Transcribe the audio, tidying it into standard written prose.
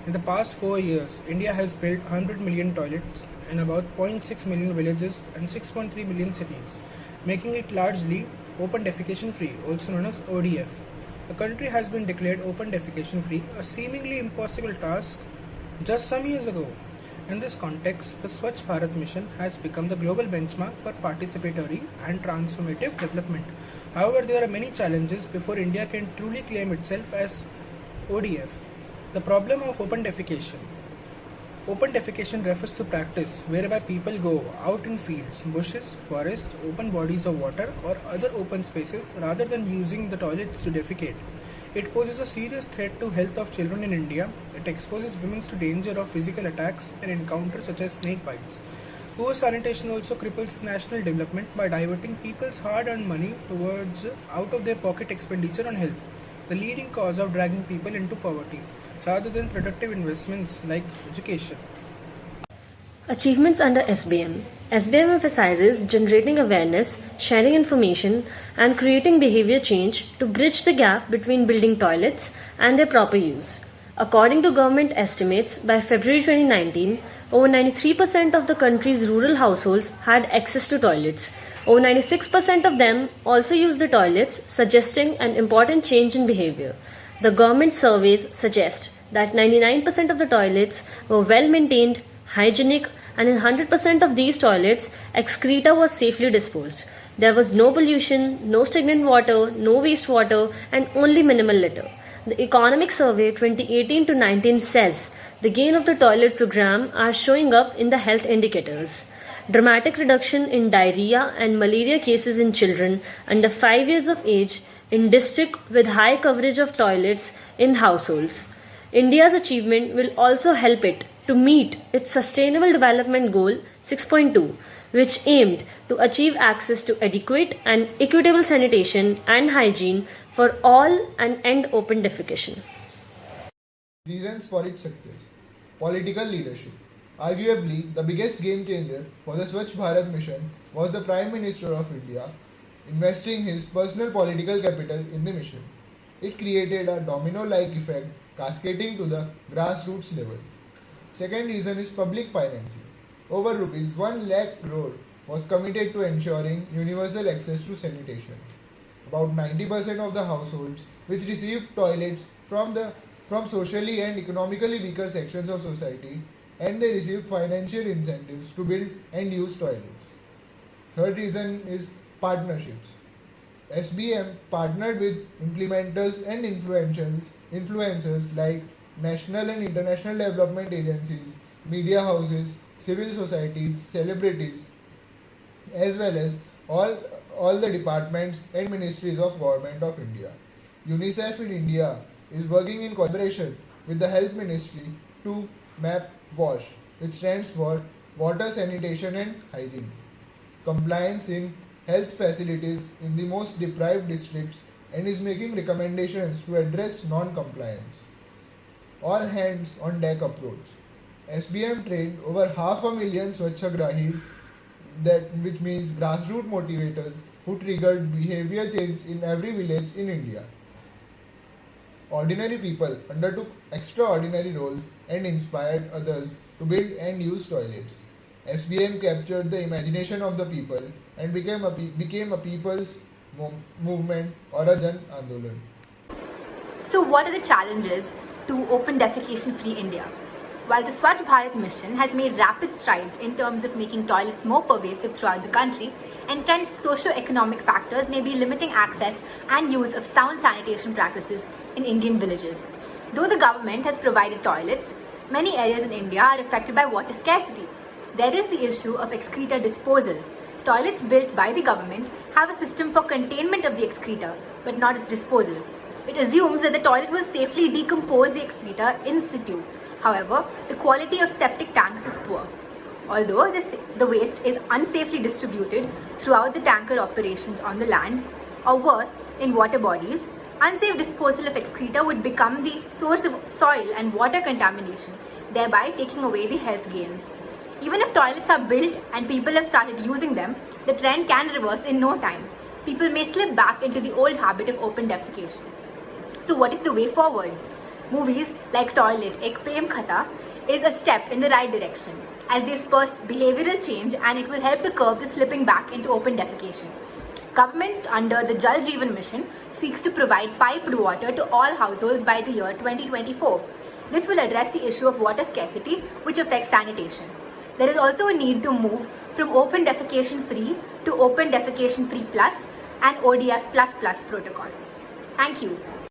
In the past 4 years, India has built 100 million toilets in about 0.6 million villages and 6.3 million cities, making it largely open defecation free, also known as ODF. The country has been declared open defecation free, a seemingly impossible task just some years ago. In this context, the Swachh Bharat mission has become the global benchmark for participatory and transformative development. However, there are many challenges before India can truly claim itself as ODF. The problem of open defecation. Open defecation refers to practice whereby people go out in fields, bushes, forests, open bodies of water or other open spaces rather than using the toilets to defecate. It poses a serious threat to health of children in India. It exposes women to danger of physical attacks and encounters such as snake bites. Poor sanitation also cripples national development by diverting people's hard-earned money towards out-of-their-pocket expenditure on health, the leading cause of dragging people into poverty, rather than productive investments like education. Achievements under SBM. SBM emphasizes generating awareness, sharing information, and creating behavior change to bridge the gap between building toilets and their proper use. According to government estimates, by February 2019, over 93% of the country's rural households had access to toilets. Over 96% of them also used the toilets, suggesting an important change in behavior. The government surveys suggest that 99% of the toilets were well maintained, hygienic, and in 100% of these toilets, excreta was safely disposed. There was no pollution, no stagnant water, no wastewater, and only minimal litter. The Economic Survey 2018 to 19 says the gain of the toilet program are showing up in the health indicators. Dramatic reduction in diarrhea and malaria cases in children under 5 years of age in districts with high coverage of toilets in households. India's achievement will also help it to meet its Sustainable Development Goal 6.2, which aimed to achieve access to adequate and equitable sanitation and hygiene for all and end open defecation. Reasons for its success. Political leadership. Arguably, the biggest game changer for the Swachh Bharat mission was the Prime Minister of India investing his personal political capital in the mission. It created a domino-like effect cascading to the grassroots level. Second reason is public financing. Over rupees 1 lakh crore was committed to ensuring universal access to sanitation. About 90% of the households which received toilets from socially and economically weaker sections of society, and they received financial incentives to build and use toilets. Third reason is partnerships. SBM partnered with implementers and influencers like national and international development agencies, media houses, civil societies, celebrities, as well as all the departments and ministries of Government of India. UNICEF in India is working in collaboration with the Health Ministry to map WASH, which stands for Water, Sanitation and Hygiene, compliance in health facilities in the most deprived districts, and is making recommendations to address non-compliance. All hands on deck approach. SBM trained over 500,000 Swachhagrahis, which means grassroots motivators who triggered behavior change in every village in India. Ordinary people undertook extraordinary roles and inspired others to build and use toilets. SBM captured the imagination of the people and became a people's movement or a Jan Andolan. So what are the challenges to open defecation-free India? While the Swachh Bharat mission has made rapid strides in terms of making toilets more pervasive throughout the country, entrenched socio-economic factors may be limiting access and use of sound sanitation practices in Indian villages. Though the government has provided toilets, many areas in India are affected by water scarcity. There is the issue of excreta disposal. Toilets built by the government have a system for containment of the excreta, but not its disposal. It assumes that the toilet will safely decompose the excreta in situ. However, the quality of septic tanks is poor. Although the waste is unsafely distributed throughout the tanker operations on the land, or worse, in water bodies, unsafe disposal of excreta would become the source of soil and water contamination, thereby taking away the health gains. Even if toilets are built and people have started using them, the trend can reverse in no time. People may slip back into the old habit of open defecation. So what is the way forward? movies like Toilet Ek Prem Khatha is a step in the right direction as they spur behavioral change, and it will help to curb the slipping back into open defecation. Government under the Jal Jeevan Mission seeks to provide piped water to all households by the year 2024. This will address the issue of water scarcity which affects sanitation. There is also a need to move from open defecation free to open defecation free plus and ODF++ protocol. Thank you.